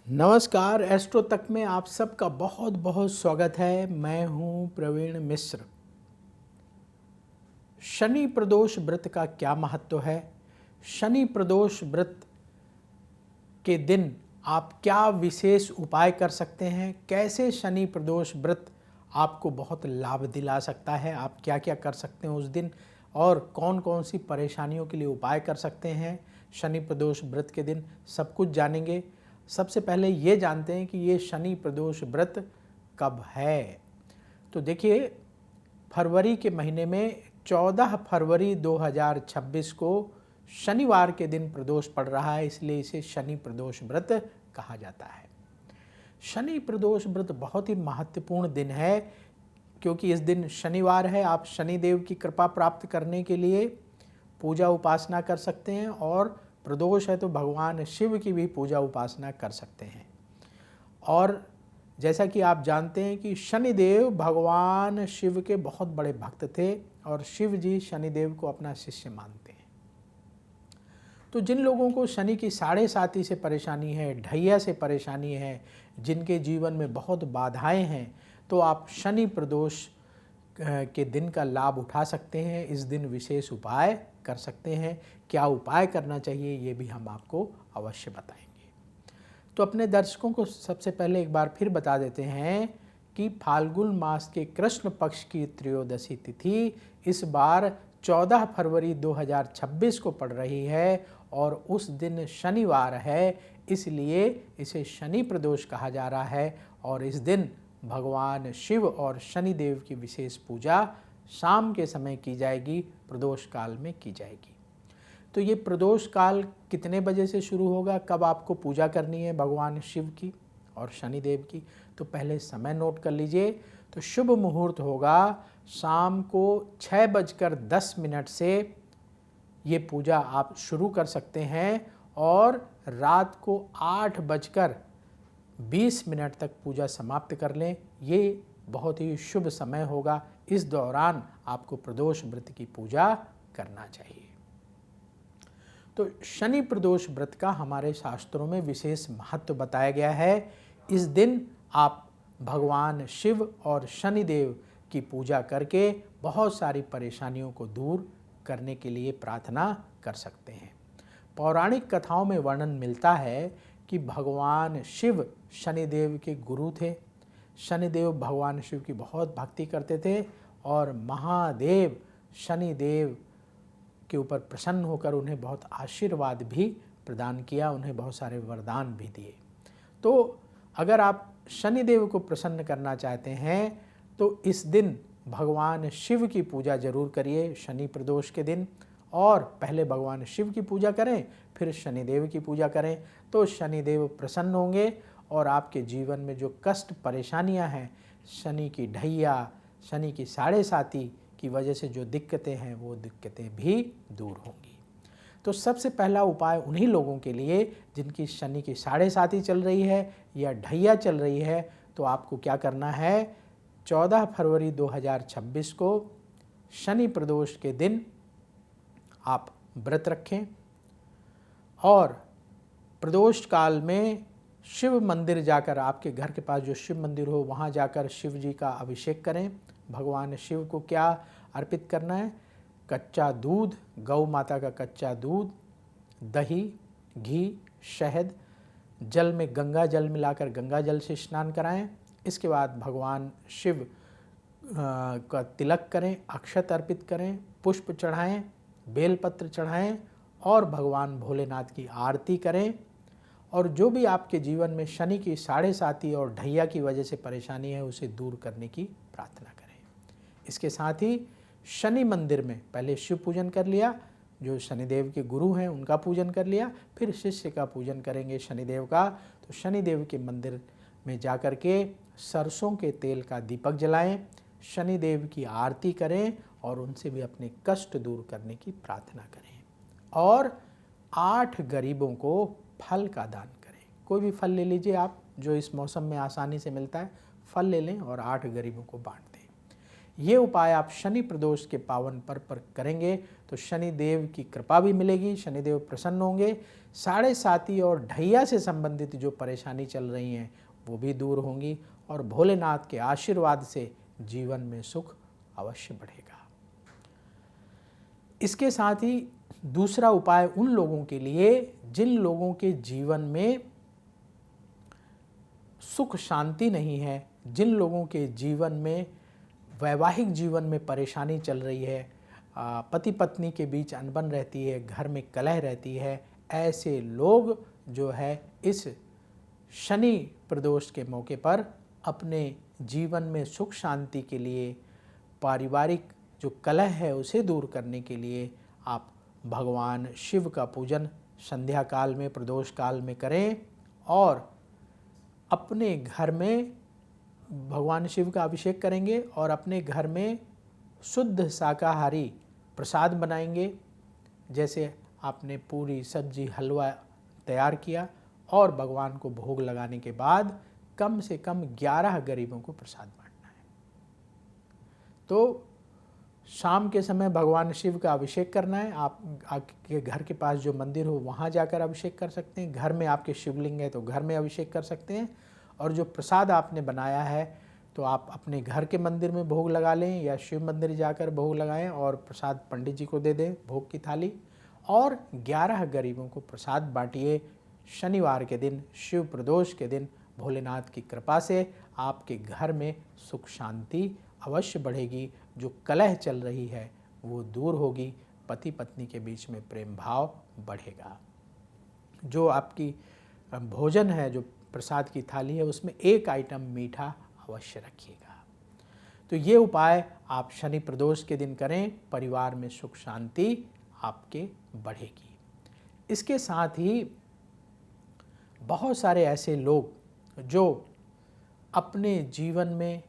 नमस्कार, एस्ट्रो तक में आप सबका बहुत बहुत स्वागत है। मैं हूं प्रवीण मिश्र। शनि प्रदोष व्रत का क्या महत्व है? शनि प्रदोष व्रत के दिन आप क्या विशेष उपाय कर सकते हैं? कैसे शनि प्रदोष व्रत आपको बहुत लाभ दिला सकता है? आप क्या क्या कर सकते हैं उस दिन और कौन कौन सी परेशानियों के लिए उपाय कर सकते हैं शनि प्रदोष व्रत के दिन, सब कुछ जानेंगे। सबसे पहले ये जानते हैं कि ये शनि प्रदोष व्रत कब है। तो देखिए, फरवरी के महीने में 14 फरवरी 2026 को शनिवार के दिन प्रदोष पड़ रहा है, इसलिए इसे शनि प्रदोष व्रत कहा जाता है। शनि प्रदोष व्रत बहुत ही महत्वपूर्ण दिन है क्योंकि इस दिन शनिवार है। आप शनिदेव की कृपा प्राप्त करने के लिए पूजा उपासना कर सकते हैं और प्रदोष है तो भगवान शिव की भी पूजा उपासना कर सकते हैं। और जैसा कि आप जानते हैं कि शनिदेव भगवान शिव के बहुत बड़े भक्त थे और शिव जी शनिदेव को अपना शिष्य मानते हैं। तो जिन लोगों को शनि की साढ़े साती से परेशानी है, ढैया से परेशानी है, जिनके जीवन में बहुत बाधाएं हैं, तो आप शनि प्रदोष के दिन का लाभ उठा सकते हैं। इस दिन विशेष उपाय कर सकते हैं। क्या उपाय करना चाहिए ये भी हम आपको अवश्य बताएंगे। तो अपने दर्शकों को सबसे पहले एक बार फिर बता देते हैं कि फाल्गुन मास के कृष्ण पक्ष की त्रयोदशी तिथि इस बार 14 फरवरी 2026 को पड़ रही है और उस दिन शनिवार है, इसलिए इसे शनि प्रदोष कहा जा रहा है। और इस दिन भगवान शिव और शनिदेव की विशेष पूजा शाम के समय की जाएगी, प्रदोष काल में की जाएगी। तो ये प्रदोष काल कितने बजे से शुरू होगा, कब आपको पूजा करनी है भगवान शिव की और शनिदेव की, तो पहले समय नोट कर लीजिए। तो शुभ मुहूर्त होगा शाम को 6:10 से ये पूजा आप शुरू कर सकते हैं और रात को 8:20 तक पूजा समाप्त कर लें। ये बहुत ही शुभ समय होगा। इस दौरान आपको प्रदोष व्रत की पूजा करना चाहिए। तो शनि प्रदोष व्रत का हमारे शास्त्रों में विशेष महत्व बताया गया है। इस दिन आप भगवान शिव और शनिदेव की पूजा करके बहुत सारी परेशानियों को दूर करने के लिए प्रार्थना कर सकते हैं। पौराणिक कथाओं में वर्णन मिलता है कि भगवान शिव शनिदेव के गुरु थे। शनिदेव भगवान शिव की बहुत भक्ति करते थे और महादेव शनिदेव के ऊपर प्रसन्न होकर उन्हें बहुत आशीर्वाद भी प्रदान किया, उन्हें बहुत सारे वरदान भी दिए। तो अगर आप शनिदेव को प्रसन्न करना चाहते हैं तो इस दिन भगवान शिव की पूजा जरूर करिए शनि प्रदोष के दिन। और पहले भगवान शिव की पूजा करें, फिर शनिदेव की पूजा करें, तो शनिदेव प्रसन्न होंगे और आपके जीवन में जो कष्ट परेशानियां हैं, शनि की ढैया, शनि की साढ़े साती की वजह से जो दिक्कतें हैं, वो दिक्कतें भी दूर होंगी। तो सबसे पहला उपाय उन्हीं लोगों के लिए जिनकी शनि की साढ़े साती चल रही है या ढैया चल रही है, तो आपको क्या करना है, 14 फरवरी 2026 को शनि प्रदोष के दिन आप व्रत रखें और प्रदोष काल में शिव मंदिर जाकर, आपके घर के पास जो शिव मंदिर हो वहाँ जाकर शिव जी का अभिषेक करें। भगवान शिव को क्या अर्पित करना है, कच्चा दूध, गौ माता का कच्चा दूध, दही, घी, शहद, जल में गंगा जल मिलाकर गंगा जल से स्नान कराएं। इसके बाद भगवान शिव का तिलक करें, अक्षत अर्पित करें, पुष्प चढ़ाएं, बेलपत्र चढ़ाएं और भगवान भोलेनाथ की आरती करें। और जो भी आपके जीवन में शनि की साढ़े साती और ढैया की वजह से परेशानी है, उसे दूर करने की प्रार्थना करें। इसके साथ ही शनि मंदिर में पहले शिव पूजन कर लिया, जो शनिदेव के गुरु हैं उनका पूजन कर लिया, फिर शिष्य का पूजन करेंगे शनिदेव का। तो शनिदेव के मंदिर में जाकर के सरसों के तेल का दीपक जलाएं, शनिदेव की आरती करें और उनसे भी अपने कष्ट दूर करने की प्रार्थना करें। और 8 गरीबों को फल का दान करें। कोई भी फल ले लीजिए आप, जो इस मौसम में आसानी से मिलता है, फल ले लें और 8 गरीबों को बांट दें। ये उपाय आप शनि प्रदोष के पावन पर्व पर करेंगे तो शनि देव की कृपा भी मिलेगी, शनिदेव प्रसन्न होंगे, साढ़े साती और ढैया से संबंधित जो परेशानी चल रही हैं वो भी दूर होंगी और भोलेनाथ के आशीर्वाद से जीवन में सुख अवश्य बढ़ेगा। इसके साथ ही दूसरा उपाय उन लोगों के लिए जिन लोगों के जीवन में सुख शांति नहीं है, जिन लोगों के जीवन में वैवाहिक जीवन में परेशानी चल रही है, पति पत्नी के बीच अनबन रहती है, घर में कलह रहती है, ऐसे लोग जो है इस शनि प्रदोष के मौके पर अपने जीवन में सुख शांति के लिए, पारिवारिक जो कलह है उसे दूर करने के लिए आप भगवान शिव का पूजन संध्या काल में, प्रदोष काल में करें और अपने घर में भगवान शिव का अभिषेक करेंगे और अपने घर में शुद्ध शाकाहारी प्रसाद बनाएंगे। जैसे आपने पूरी सब्जी हलवा तैयार किया और भगवान को भोग लगाने के बाद कम से कम 11 गरीबों को प्रसाद बांटना है। तो शाम के समय भगवान शिव का अभिषेक करना है। आप आपके घर के पास जो मंदिर हो वहाँ जाकर अभिषेक कर सकते हैं, घर में आपके शिवलिंग है तो घर में अभिषेक कर सकते हैं। और जो प्रसाद आपने बनाया है तो आप अपने घर के मंदिर में भोग लगा लें या शिव मंदिर जाकर भोग लगाएं और प्रसाद पंडित जी को दे दें, भोग की थाली, और 11 गरीबों को प्रसाद बांटिए। शनिवार के दिन, शिव प्रदोष के दिन भोलेनाथ की कृपा से आपके घर में सुख शांति अवश्य बढ़ेगी, जो कलह चल रही है वो दूर होगी, पति पत्नी के बीच में प्रेम भाव बढ़ेगा। जो आपकी भोजन है, जो प्रसाद की थाली है, उसमें एक आइटम मीठा अवश्य रखिएगा। तो ये उपाय आप शनि प्रदोष के दिन करें, परिवार में सुख शांति आपके बढ़ेगी। इसके साथ ही बहुत सारे ऐसे लोग जो अपने जीवन में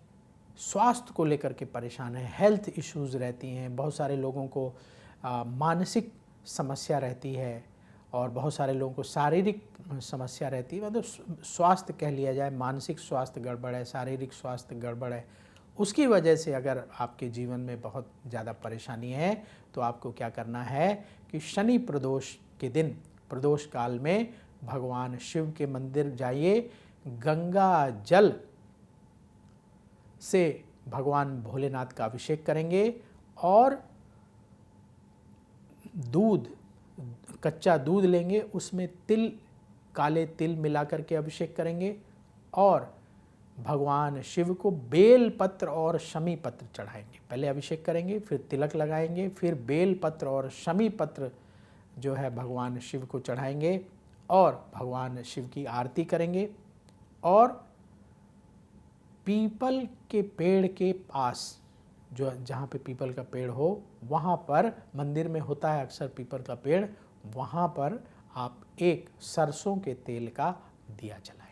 स्वास्थ्य को लेकर के परेशान हैं, हेल्थ इश्यूज़ रहती हैं, बहुत सारे लोगों को मानसिक समस्या रहती है और बहुत सारे लोगों को शारीरिक समस्या रहती है, मतलब स्वास्थ्य कह लिया जाए, मानसिक स्वास्थ्य गड़बड़ है, शारीरिक स्वास्थ्य गड़बड़ है, उसकी वजह से अगर आपके जीवन में बहुत ज़्यादा परेशानी है तो आपको क्या करना है कि शनि प्रदोष के दिन, प्रदोष काल में भगवान शिव के मंदिर जाइए, गंगा जल से भगवान भोलेनाथ का अभिषेक करेंगे और दूध, कच्चा दूध लेंगे, उसमें तिल, काले तिल मिला करके अभिषेक करेंगे और भगवान शिव को बेल पत्र और शमी पत्र चढ़ाएंगे। पहले अभिषेक करेंगे, फिर तिलक लगाएंगे, फिर बेल पत्र और शमी पत्र जो है भगवान शिव को चढ़ाएंगे और भगवान शिव की आरती करेंगे और पीपल के पेड़ के पास, जो जहाँ पे पीपल का पेड़ हो वहाँ पर, मंदिर में होता है अक्सर पीपल का पेड़, वहाँ पर आप एक सरसों के तेल का दिया जलाएंगे।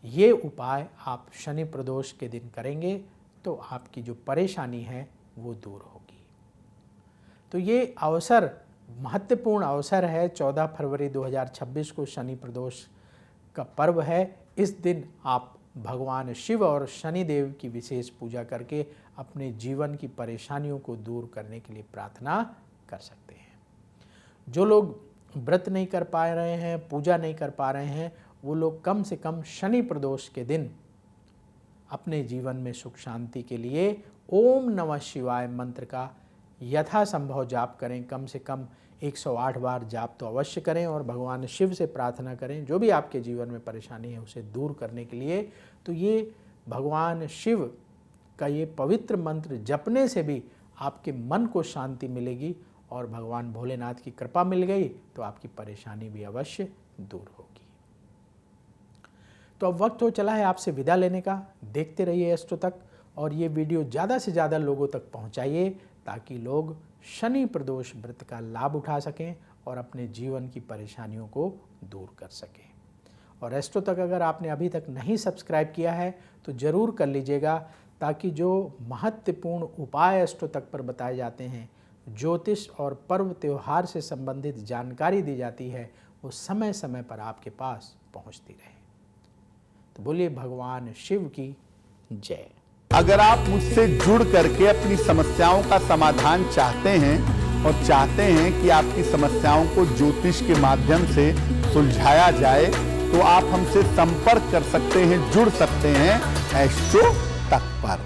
ये उपाय आप शनि प्रदोष के दिन करेंगे तो आपकी जो परेशानी है वो दूर होगी। तो ये अवसर, महत्वपूर्ण अवसर है। 14 फरवरी 2026 को शनि प्रदोष का पर्व है। इस दिन आप भगवान शिव और शनि देव की विशेष पूजा करके अपने जीवन की परेशानियों को दूर करने के लिए प्रार्थना कर सकते हैं। जो लोग व्रत नहीं कर पा रहे हैं, पूजा नहीं कर पा रहे हैं, वो लोग कम से कम शनि प्रदोष के दिन अपने जीवन में सुख शांति के लिए ओम नमः शिवाय मंत्र का यथासंभव जाप करें। कम से कम 108 बार जाप तो अवश्य करें और भगवान शिव से प्रार्थना करें जो भी आपके जीवन में परेशानी है उसे दूर करने के लिए। तो ये भगवान शिव का ये पवित्र मंत्र जपने से भी आपके मन को शांति मिलेगी और भगवान भोलेनाथ की कृपा मिल गई तो आपकी परेशानी भी अवश्य दूर होगी। तो अब वक्त हो चला है आपसे विदा लेने का। देखते रहिए एस्ट्रो तक और ये वीडियो ज़्यादा से ज़्यादा लोगों तक पहुँचाइए ताकि लोग शनि प्रदोष व्रत का लाभ उठा सकें और अपने जीवन की परेशानियों को दूर कर सकें। और एस्ट्रो तक अगर आपने अभी तक नहीं सब्सक्राइब किया है तो ज़रूर कर लीजिएगा ताकि जो महत्वपूर्ण उपाय एस्ट्रो तक पर बताए जाते हैं, ज्योतिष और पर्व त्यौहार से संबंधित जानकारी दी जाती है, वो समय समय पर आपके पास पहुंचती रहे। तो बोलिए भगवान शिव की जय। अगर आप मुझसे जुड़ करके अपनी समस्याओं का समाधान चाहते हैं और चाहते हैं कि आपकी समस्याओं को ज्योतिष के माध्यम से सुलझाया जाए, तो आप हमसे संपर्क कर सकते हैं, जुड़ सकते हैं एस्ट्रो तक पर।